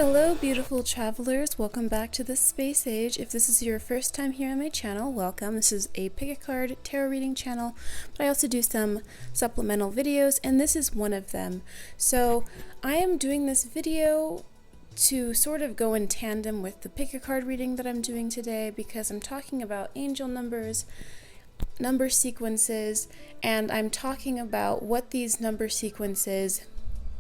Hello beautiful travelers, welcome back to the Space Age. If this is your first time here on my channel, welcome. This is a pick a card tarot reading channel, but I also do some supplemental videos and this is one of them. So I am doing this video to sort of go in tandem with the pick a card reading that I'm doing today because I'm talking about angel numbers, number sequences, and I'm talking about what these number sequences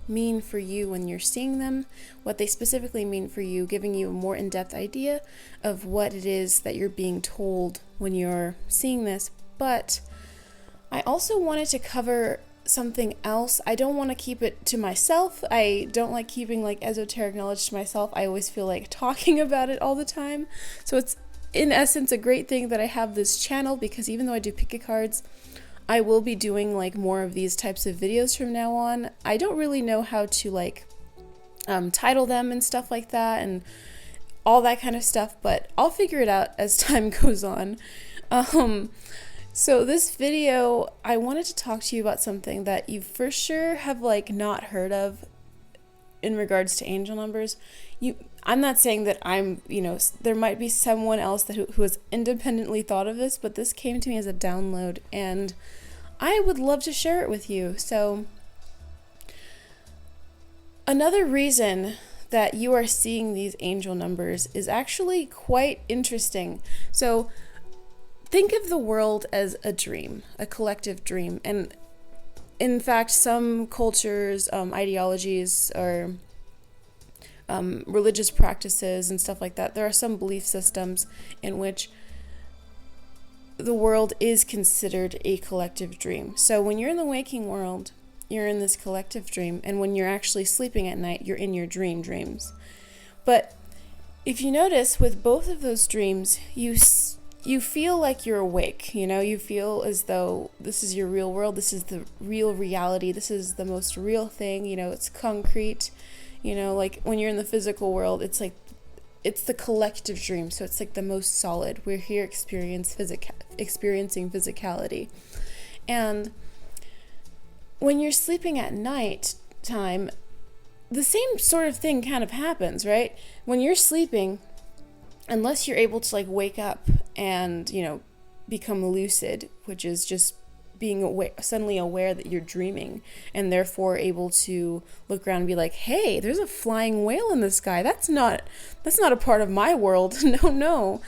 mean for you when you're seeing them, what they specifically mean for you, giving you a more in-depth idea of what it is that you're being told when you're seeing this. But I also wanted to cover something else. I don't want to keep it to myself. I don't like keeping like esoteric knowledge to myself. I always feel like talking about it all the time. So it's in essence a great thing that I have this channel, because even though I do pick a cards, I will be doing like more of these types of videos from now on. I don't really know how to like title them and stuff like that and all that kind of stuff, but I'll figure it out as time goes on. So this video, I wanted to talk to you about something that you for sure have like not heard of in regards to angel numbers. I'm not saying that there might be someone else who has independently thought of this, but this came to me as a download and I would love to share it with you. So another reason that you are seeing these angel numbers is actually quite interesting. So think of the world as a dream, a collective dream. And in fact, some cultures, ideologies, or religious practices and stuff like that, there are some belief systems in which the world is considered a collective dream. So when you're in the waking world, you're in this collective dream, and when you're actually sleeping at night, you're in your dreams. But if you notice, with both of those dreams, you feel like you're awake, you feel as though this is your real world, this is the real reality, this is the most real thing, it's concrete. Like when you're in the physical world, it's like, it's the collective dream. So it's like the most solid. We're here experiencing physicality. And when you're sleeping at night time, the same sort of thing kind of happens, right? When you're sleeping, unless you're able to like wake up and, become lucid, which is just being suddenly aware that you're dreaming and therefore able to look around and be like, hey, there's a flying whale in the sky. That's not a part of my world. No.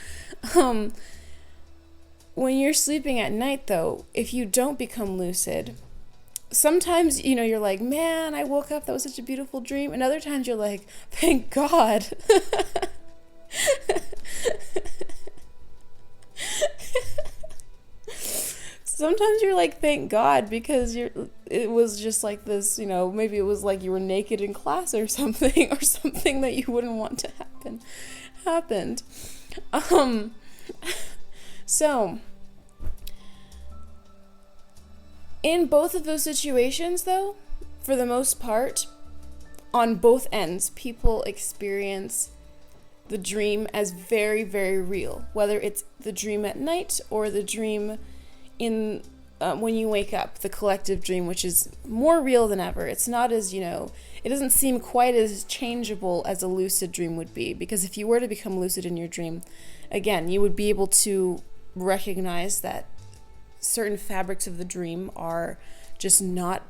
When you're sleeping at night though, if you don't become lucid, sometimes, you're like, man, I woke up. That was such a beautiful dream. And other times you're like, thank God. Sometimes you're like, thank God, because it was just like this, maybe it was like you were naked in class or something that you wouldn't want to happened. So in both of those situations though, for the most part, on both ends, people experience the dream as very, very real, whether it's the dream at night or the dream in when you wake up, the collective dream, which is more real than ever. It's not as, it doesn't seem quite as changeable as a lucid dream would be, because if you were to become lucid in your dream, again, you would be able to recognize that certain fabrics of the dream are just not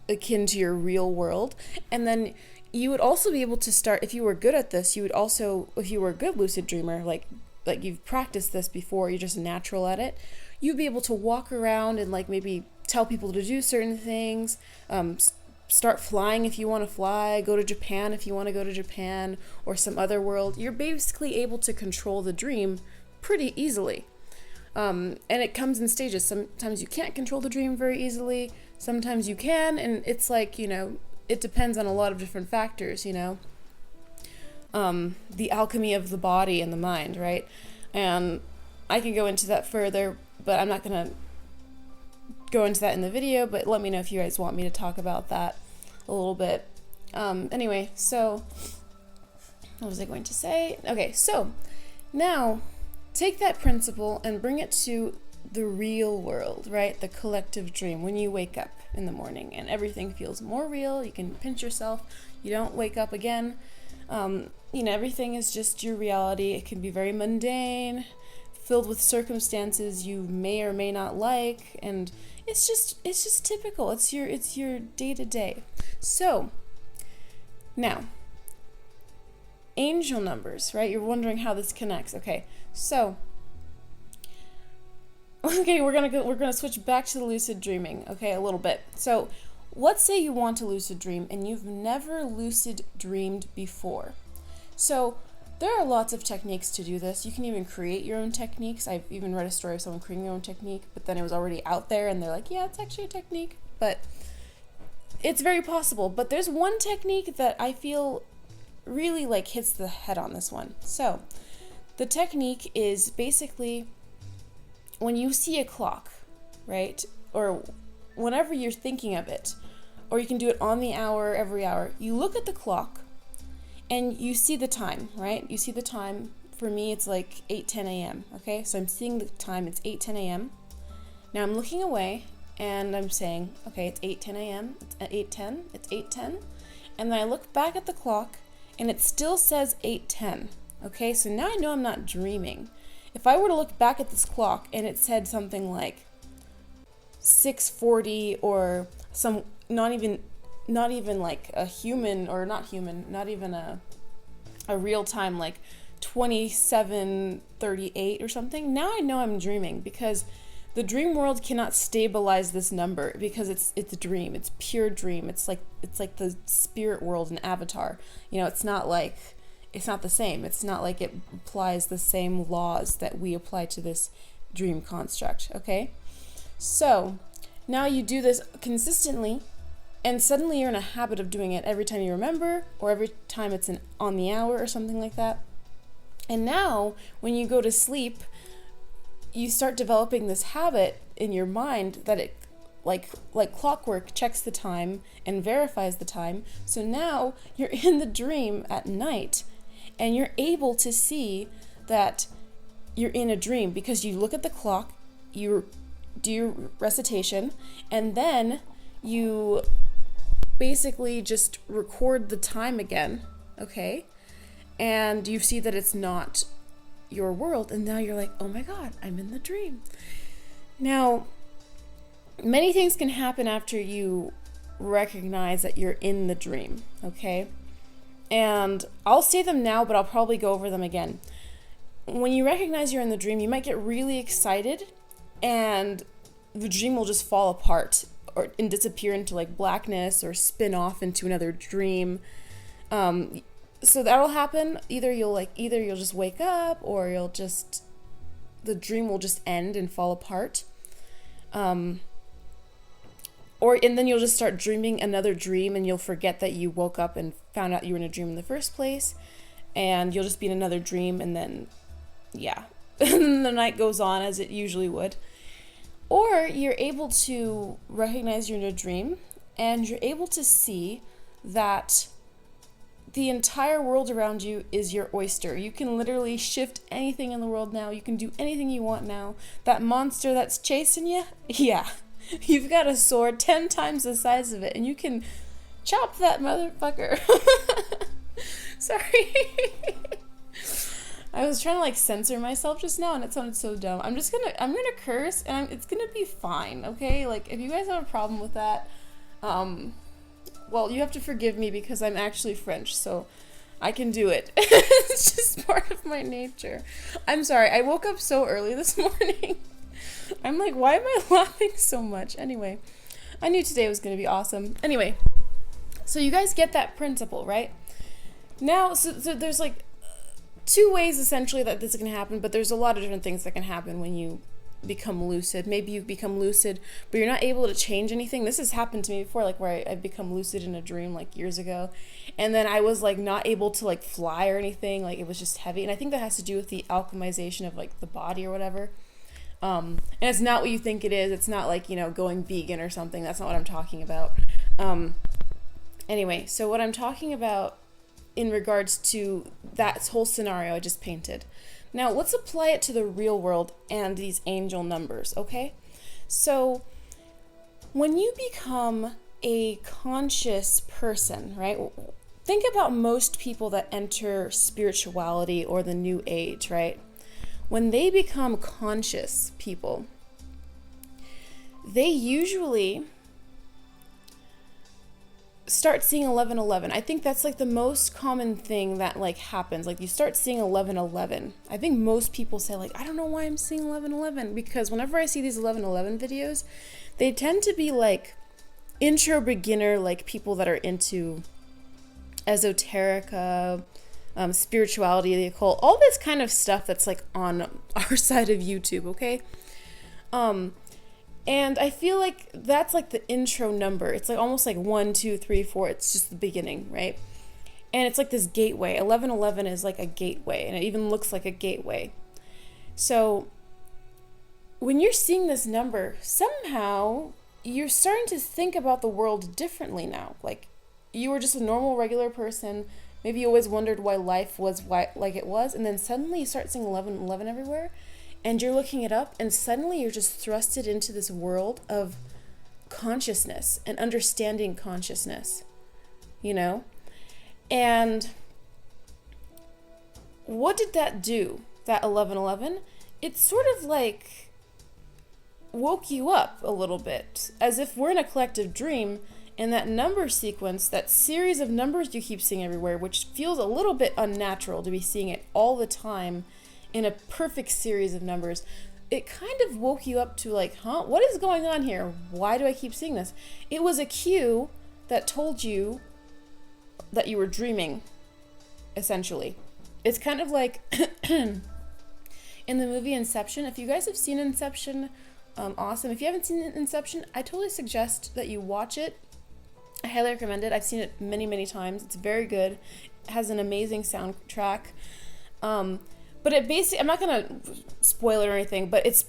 akin to your real world. And then you would also be able to start, if you were good at this, if you were a good lucid dreamer, like you've practiced this before, you're just natural at it, you'd be able to walk around and like maybe tell people to do certain things, start flying if you want to fly, go to Japan if you want to go to Japan, or some other world. You're basically able to control the dream pretty easily. And it comes in stages. Sometimes you can't control the dream very easily, sometimes you can, and it's like, it depends on a lot of different factors, the alchemy of the body and the mind, right? And I can go into that further, but I'm not going to go into that in the video, but let me know if you guys want me to talk about that a little bit. Anyway, so what was I going to say? Okay, so now take that principle and bring it to the real world, right? The collective dream, when you wake up in the morning and everything feels more real, you can pinch yourself, you don't wake up again Everything is just your reality. It can be very mundane, filled with circumstances you may or may not like, and it's just typical. It's your day to day. So now, angel numbers, right? You're wondering how this connects. Okay, we're gonna switch back to the lucid dreaming. Okay, a little bit. So let's say you want to lucid dream and you've never lucid dreamed before. So there are lots of techniques to do this. You can even create your own techniques. I've even read a story of someone creating their own technique, but then it was already out there and they're like, yeah, it's actually a technique. But it's very possible. But there's one technique that I feel really like hits the head on this one. So the technique is basically when you see a clock, right? Or whenever you're thinking of it, or you can do it on the hour, every hour, you look at the clock and you see the time, right? You see the time. For me, it's like 8:10 a.m., okay? So I'm seeing the time, it's 8:10 a.m. Now I'm looking away and I'm saying, okay, it's 8:10 a.m., it's at 8:10, it's 8:10. And then I look back at the clock and it still says 8:10, okay? So now I know I'm not dreaming. If I were to look back at this clock and it said something like 6:40 or some not even like a human, or not human, not even a real time, like 27:38 or something, now I know I'm dreaming, because the dream world cannot stabilize this number, because it's a dream. It's pure dream. It's like the spirit world in Avatar. It's not the same. It's not like it applies the same laws that we apply to this dream construct, okay? So now you do this consistently, and suddenly you're in a habit of doing it every time you remember, or every time it's on the hour or something like that. And now when you go to sleep, you start developing this habit in your mind that it, like clockwork, checks the time and verifies the time. So now you're in the dream at night and you're able to see that you're in a dream, because you look at the clock, you do your recitation, and then you basically just record the time again, okay? And you see that it's not your world, and now you're like, oh my god, I'm in the dream. Now, many things can happen after you recognize that you're in the dream, okay? And I'll say them now, but I'll probably go over them again. When you recognize you're in the dream, you might get really excited, and the dream will just fall apart and disappear into like blackness, or spin off into another dream. So that'll happen. Either you'll just wake up, or the dream will just end and fall apart. And then you'll just start dreaming another dream, and you'll forget that you woke up and found out you were in a dream in the first place, and you'll just be in another dream, and then, yeah. And the night goes on as it usually would. Or you're able to recognize you're in a dream, and you're able to see that the entire world around you is your oyster. You can literally shift anything in the world now. You can do anything you want now. That monster that's chasing you, yeah. You've got a sword 10 times the size of it, and you can chop that motherfucker. Sorry. I was trying to like censor myself just now, and it sounded so dumb. I'm gonna curse, and it's gonna be fine, okay? Like, if you guys have a problem with that, well, you have to forgive me, because I'm actually French, so I can do it. It's just part of my nature. I'm sorry, I woke up so early this morning. I'm like, why am I laughing so much? Anyway, I knew today was gonna be awesome. Anyway, so you guys get that principle, right? Now, so there's like two ways essentially that this can happen, but there's a lot of different things that can happen when you become lucid. Maybe you become lucid, but you're not able to change anything. This has happened to me before, like where I've become lucid in a dream like years ago, and then I was like not able to like fly or anything, like it was just heavy, and I think that has to do with the alchemization of like the body or whatever. And it's not what you think it is. It's not like, going vegan or something. That's not what I'm talking about. Anyway, so what I'm talking about in regards to that whole scenario I just painted. Now, let's apply it to the real world and these angel numbers, okay? So, when you become a conscious person, right? think about most people that enter spirituality or the new age, right? When they become conscious people, they usually start seeing 1111. I think that's like the most common thing that like happens. Like you start seeing 1111. I think most people say like, I don't know why I'm seeing 1111, because whenever I see these 1111 videos, they tend to be like intro beginner, like people that are into esoterica, spirituality, the occult, all this kind of stuff that's like on our side of YouTube, okay? And I feel like that's like the intro number. It's like almost like 1, 2, 3, 4. It's just the beginning, right? And it's like this gateway. 1111 is like a gateway, and it even looks like a gateway. So when you're seeing this number, somehow you're starting to think about the world differently now. Like you were just a normal, regular person. Maybe you always wondered why life was like it was, and then suddenly you start seeing 1111 everywhere. And you're looking it up, and suddenly you're just thrusted into this world of consciousness and understanding consciousness, you know? And what did that do, that 1111? It sort of like woke you up a little bit, as if we're in a collective dream, and that number sequence, that series of numbers you keep seeing everywhere, which feels a little bit unnatural to be seeing it all the time, in a perfect series of numbers, it kind of woke you up to like, what is going on here? Why do I keep seeing this? It was a cue that told you that you were dreaming, essentially. It's kind of like in the movie Inception. If you guys have seen Inception, awesome. If you haven't seen Inception, I totally suggest that you watch it. I highly recommend it. I've seen it many, many times. It's very good. It has an amazing soundtrack. But it basically, I'm not going to spoil it or anything, but it's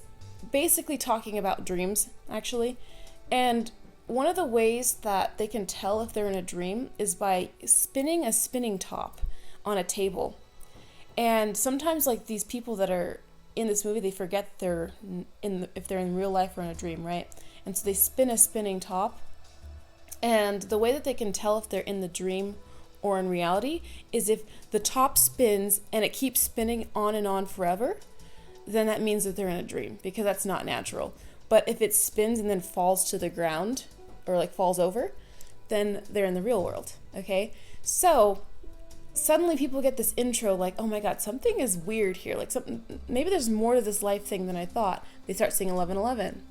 basically talking about dreams, actually. And one of the ways that they can tell if they're in a dream is by spinning a spinning top on a table. And sometimes, like, these people that are in this movie, they forget if they're in real life or in a dream, right? And so they spin a spinning top. And the way that they can tell if they're in the dream or in reality is if the top spins and it keeps spinning on and on forever, then that means that they're in a dream, because that's not natural. But if it spins and then falls to the ground, or like falls over, then they're in the real world, okay? So suddenly people get this intro like, oh my God, something is weird here. Like maybe there's more to this life thing than I thought. They start seeing 1111.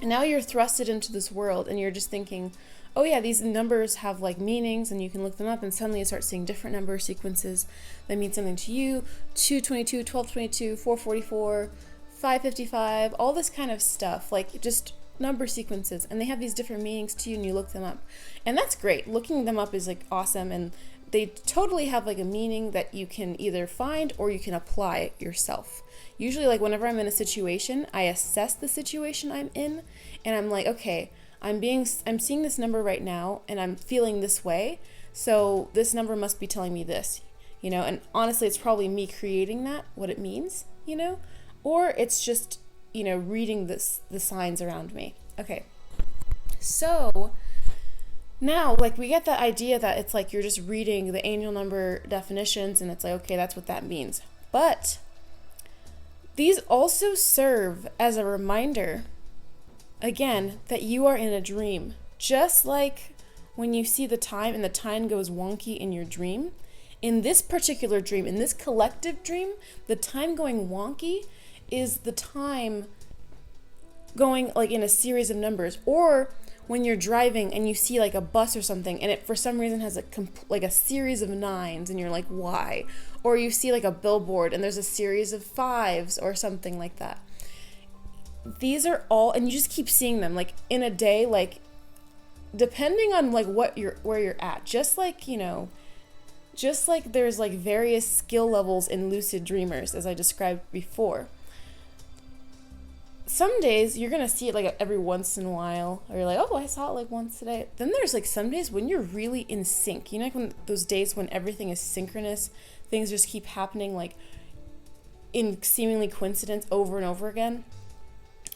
And now you're thrusted into this world and you're just thinking, oh yeah, these numbers have like meanings and you can look them up, and suddenly you start seeing different number sequences that mean something to you. 222, 1222, 444, 555, all this kind of stuff, like just number sequences, and they have these different meanings to you and you look them up. And that's great. Looking them up is like awesome, and they totally have like a meaning that you can either find or you can apply yourself. Usually, like whenever I'm in a situation, I assess the situation I'm in and I'm like, okay, I'm seeing this number right now and I'm feeling this way, so this number must be telling me this, you know. And honestly, it's probably me creating that, what it means, you know, or it's just, you know, reading the signs around me. Okay, so now like we get the idea that it's like you're just reading the angel number definitions and it's like, okay, that's what that means. But these also serve as a reminder, again, that you are in a dream. Just like when you see the time and the time goes wonky in your dream, in this particular dream, in this collective dream, the time going wonky is the time going like in a series of numbers. Or when you're driving and you see like a bus or something and it for some reason has like a series of 9s and you're like, why? Or you see like a billboard and there's a series of 5s or something like that. These are all, and you just keep seeing them like in a day, like depending on like where you're at, just like, you know, just like there's like various skill levels in lucid dreamers, as I described before. Some days you're gonna see it like every once in a while, or you're like, oh, I saw it like once today. Then there's like some days when you're really in sync, you know, like when those days when everything is synchronous, things just keep happening like in seemingly coincidence over and over again.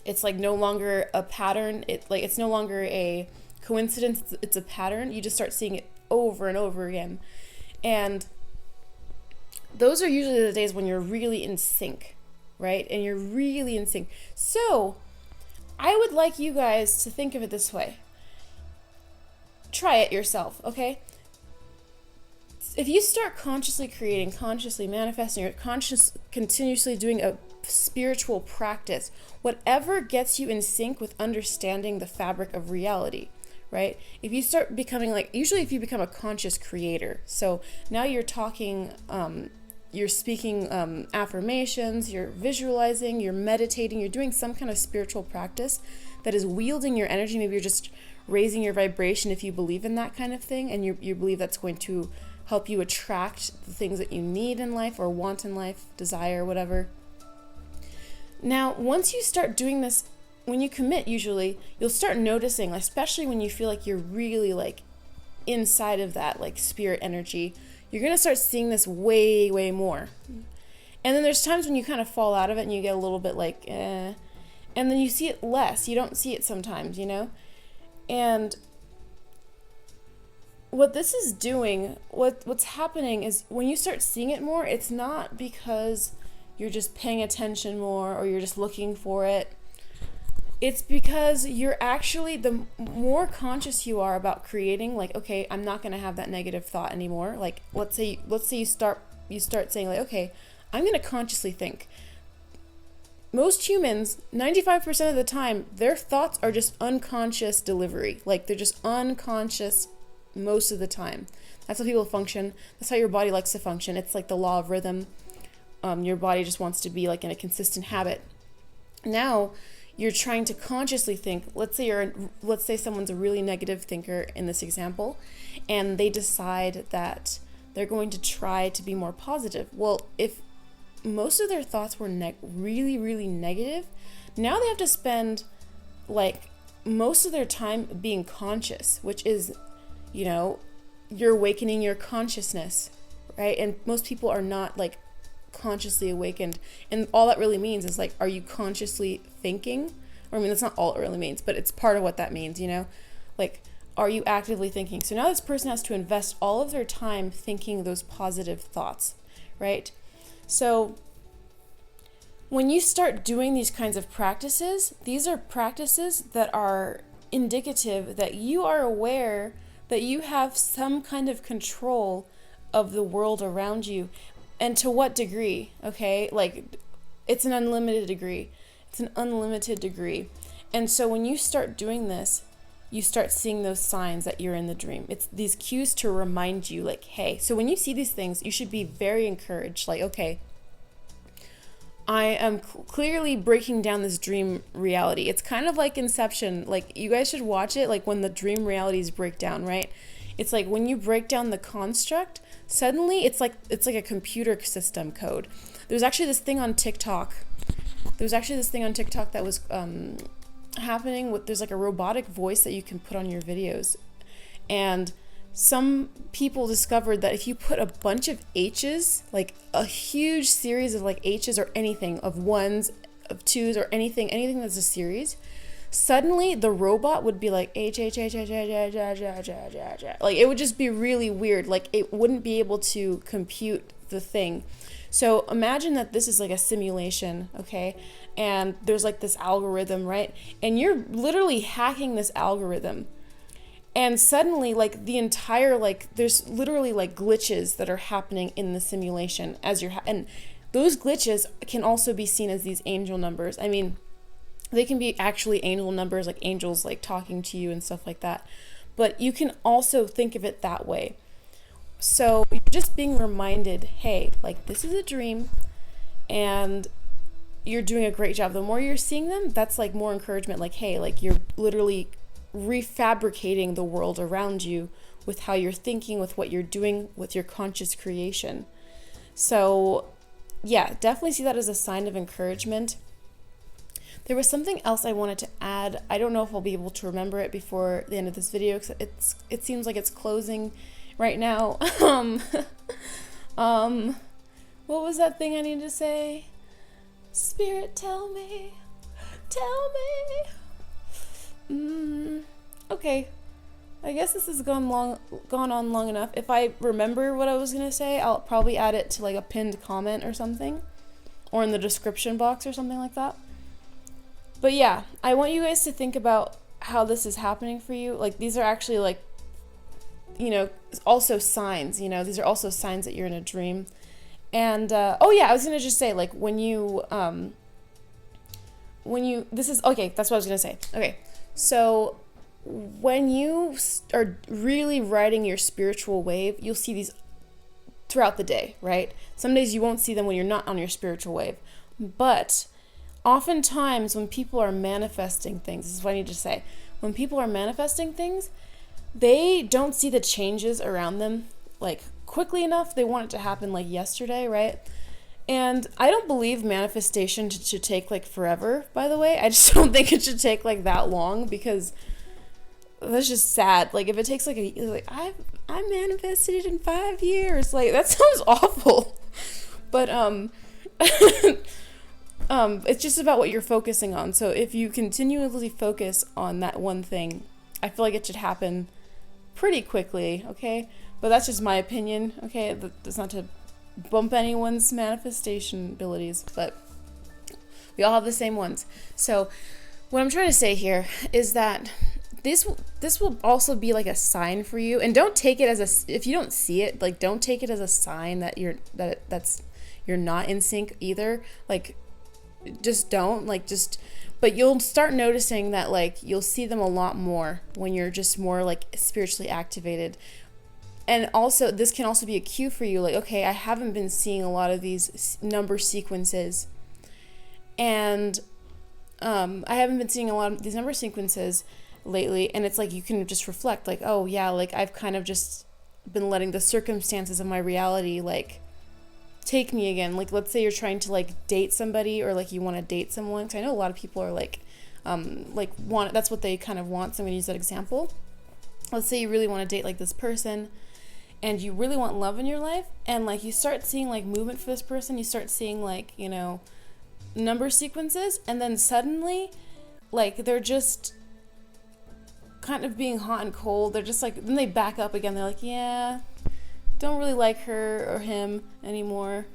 It's like no longer a pattern. It's no longer a coincidence. It's a pattern. You just start seeing it over and over again. And those are usually the days when you're really in sync, right? And you're really in sync. So I would like you guys to think of it this way. Try it yourself, okay? If you start consciously creating, consciously manifesting, or continuously doing a spiritual practice, whatever gets you in sync with understanding the fabric of reality, right? If you start becoming like, usually if you become a conscious creator, so now you're talking, you're speaking affirmations, you're visualizing, you're meditating, you're doing some kind of spiritual practice that is wielding your energy. Maybe you're just raising your vibration if you believe in that kind of thing, and you believe that's going to help you attract the things that you need in life or want in life, desire, whatever. Now, once you start doing this, when you commit, usually, you'll start noticing, especially when you feel like you're really like inside of that like spirit energy, you're going to start seeing this way, way more. And then there's times when you kind of fall out of it and you get a little bit like, and then you see it less. You don't see it sometimes, you know? And what this is doing, what's happening is when you start seeing it more, it's not because you're just paying attention more or you're just looking for it. It's because you're actually, the more conscious you are about creating, like, okay, I'm not going to have that negative thought anymore. Like, let's say you start saying like, okay, I'm going to consciously think. Most humans, 95% of the time, their thoughts are just unconscious delivery. Like, they're just unconscious most of the time. That's how people function. That's how your body likes to function. It's like the law of rhythm. Your body just wants to be like in a consistent habit. Now, you're trying to consciously think. Let's say someone's a really negative thinker in this example, and they decide that they're going to try to be more positive. Well, if most of their thoughts were really, really negative, now they have to spend like most of their time being conscious, which is, you know, you're awakening your consciousness, right? And most people are not like consciously awakened, and all that really means is like, are you consciously thinking? Or I mean, that's not all it really means, but it's part of what that means, you know, like, are you actively thinking? So now this person has to invest all of their time thinking those positive thoughts, right? So when you start doing these kinds of practices, these are practices that are indicative that you are aware that you have some kind of control of the world around you. And to what degree, okay? Like, it's an unlimited degree. It's an unlimited degree. And so when you start doing this, you start seeing those signs that you're in the dream. It's these cues to remind you, like, hey. So when you see these things, you should be very encouraged. Like, okay, I am clearly breaking down this dream reality. It's kind of like Inception. Like, you guys should watch it, like when the dream realities break down, right? It's like when you break down the construct, suddenly it's like a computer system code. There's actually this thing on TikTok. That was happening with, there's like a robotic voice that you can put on your videos. And some people discovered that if you put a bunch of H's, like a huge series of like H's or anything, of ones, of twos, or anything that's a series, suddenly the robot would be like H, H, H, H, H, H, H, H, H, H, H. Like, it would just be really weird. Like, it wouldn't be able to compute the thing. So imagine that this is like a simulation, okay? And there's like this algorithm, right? And you're literally hacking this algorithm. And suddenly, like, the entire, like, there's literally like glitches that are happening in the simulation as you're, and those glitches can also be seen as these angel numbers. I mean, they can be actually angel numbers, like angels like talking to you and stuff like that. But you can also think of it that way. So you're just being reminded, hey, like, this is a dream and you're doing a great job. The more you're seeing them, that's like more encouragement. Like, hey, like, you're literally refabricating the world around you with how you're thinking, with what you're doing, with your conscious creation. So yeah, definitely see that as a sign of encouragement. There was something else I wanted to add. I don't know if I'll be able to remember it before the end of this video, because it seems like it's closing right now. What was that thing I needed to say? Spirit, tell me. Okay. I guess this has gone on long enough. If I remember what I was gonna say, I'll probably add it to like a pinned comment or something, or in the description box or something like that. But yeah, I want you guys to think about how this is happening for you. Like, these are actually like, you know, also signs. You know, these are also signs that you're in a dream. And oh yeah, I was gonna just say, like, when you this is okay. That's what I was gonna say. Okay, so when you are really riding your spiritual wave, you'll see these throughout the day, right? Some days you won't see them when you're not on your spiritual wave. But oftentimes when people are manifesting things, this is what I need to say. When people are manifesting things, they don't see the changes around them like quickly enough. They want it to happen like yesterday, right? And I don't believe manifestation should take like forever, by the way. I just don't think it should take like that long, because that's just sad. Like, if it takes like I manifested it in 5 years, like, that sounds awful. But it's just about what you're focusing on. So if you continually focus on that one thing, I feel like it should happen pretty quickly, okay? But that's just my opinion, okay? That's not to bump anyone's manifestation abilities, but we all have the same ones. So what I'm trying to say here is that this will also be like a sign for you, and don't take it as if you don't see it, like, don't take it as a sign that you're not in sync either. Like, just don't, like, just, but you'll start noticing that, like, you'll see them a lot more when you're just more like spiritually activated. And also, this can also be a cue for you, like, okay, I haven't been seeing a lot of these number sequences, and I haven't been seeing a lot of these number sequences lately. And it's like, you can just reflect, like, oh yeah, like, I've kind of just been letting the circumstances of my reality like take me again. Like, let's say you're trying to like date somebody, or like you want to date someone, because I know a lot of people are like want, that's what they kind of want. So I'm gonna use that example. Let's say you really want to date like this person, and you really want love in your life, and like you start seeing like movement for this person, you start seeing like, you know, number sequences, and then suddenly like they're just kind of being hot and cold. They're just like, then they back up again. They're like, yeah, don't really like her or him anymore.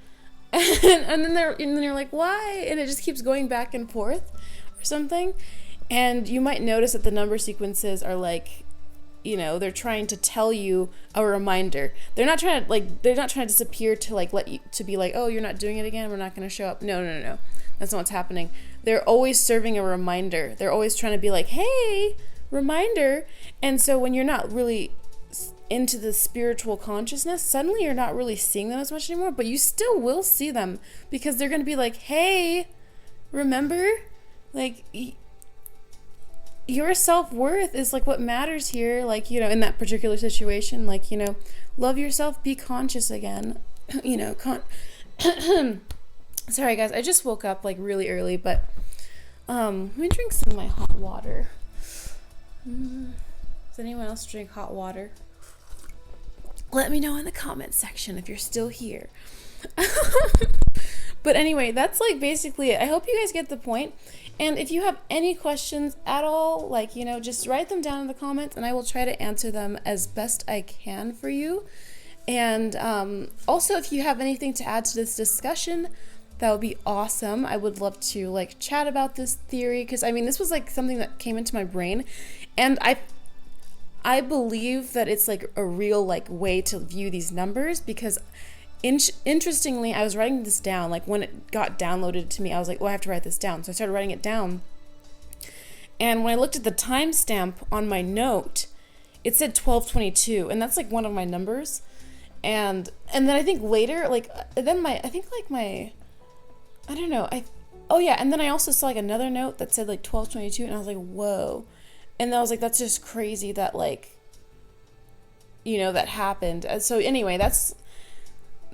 and then you're like, why? And it just keeps going back and forth or something. And you might notice that the number sequences are like, you know, they're trying to tell you a reminder. They're not trying to disappear to like let you, to be like, oh, you're not doing it again, we're not going to show up. No. That's not what's happening. They're always serving a reminder. They're always trying to be like, hey, reminder. And so when you're not really into the spiritual consciousness, suddenly you're not really seeing them as much anymore, but you still will see them, because they're going to be like, hey, remember? Like, your self-worth is like what matters here, like, you know, in that particular situation, like, you know, love yourself, be conscious again. You know, sorry guys, I just woke up like really early, but let me drink some of my hot water. Does anyone else drink hot water? Let me know in the comments section if you're still here. But anyway, that's like basically it. I hope you guys get the point. And if you have any questions at all, like, you know, just write them down in the comments, and I will try to answer them as best I can for you. And also, if you have anything to add to this discussion, that would be awesome. I would love to like chat about this theory, because I mean, this was like something that came into my brain, and I believe that it's like a real like way to view these numbers, because interestingly, I was writing this down, like when it got downloaded to me, I was like, oh, I have to write this down. So I started writing it down. And when I looked at the timestamp on my note, it said 1222, and that's like one of my numbers. And then I think later, like, then I don't know, and then I also saw like another note that said like 1222, and I was like, whoa. And I was like, that's just crazy that, like, you know, that happened. So anyway, that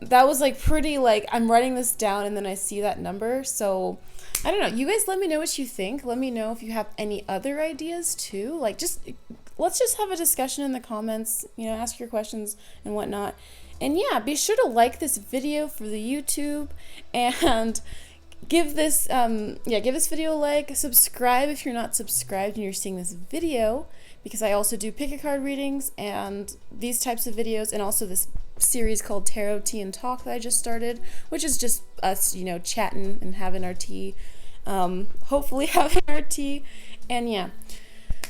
was like pretty, like, I'm writing this down and then I see that number. So I don't know, you guys let me know what you think. Let me know if you have any other ideas too. Like, let's just have a discussion in the comments, you know, ask your questions and whatnot. And yeah, be sure to like this video for the YouTube, and give this give this video a like, subscribe if you're not subscribed and you're seeing this video, because I also do pick a card readings and these types of videos, and also this series called Tarot Tea and Talk that I just started, which is just us, you know, chatting and having our tea, hopefully having our tea. And yeah,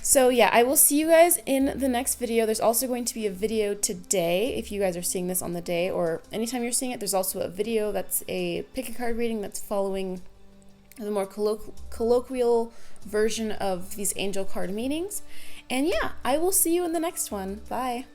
so yeah, I will see you guys in the next video. There's also going to be a video today, if you guys are seeing this on the day, or anytime you're seeing it, there's also a video that's a pick a card reading that's following the more colloquial version of these angel card meanings. And yeah, I will see you in the next one. Bye.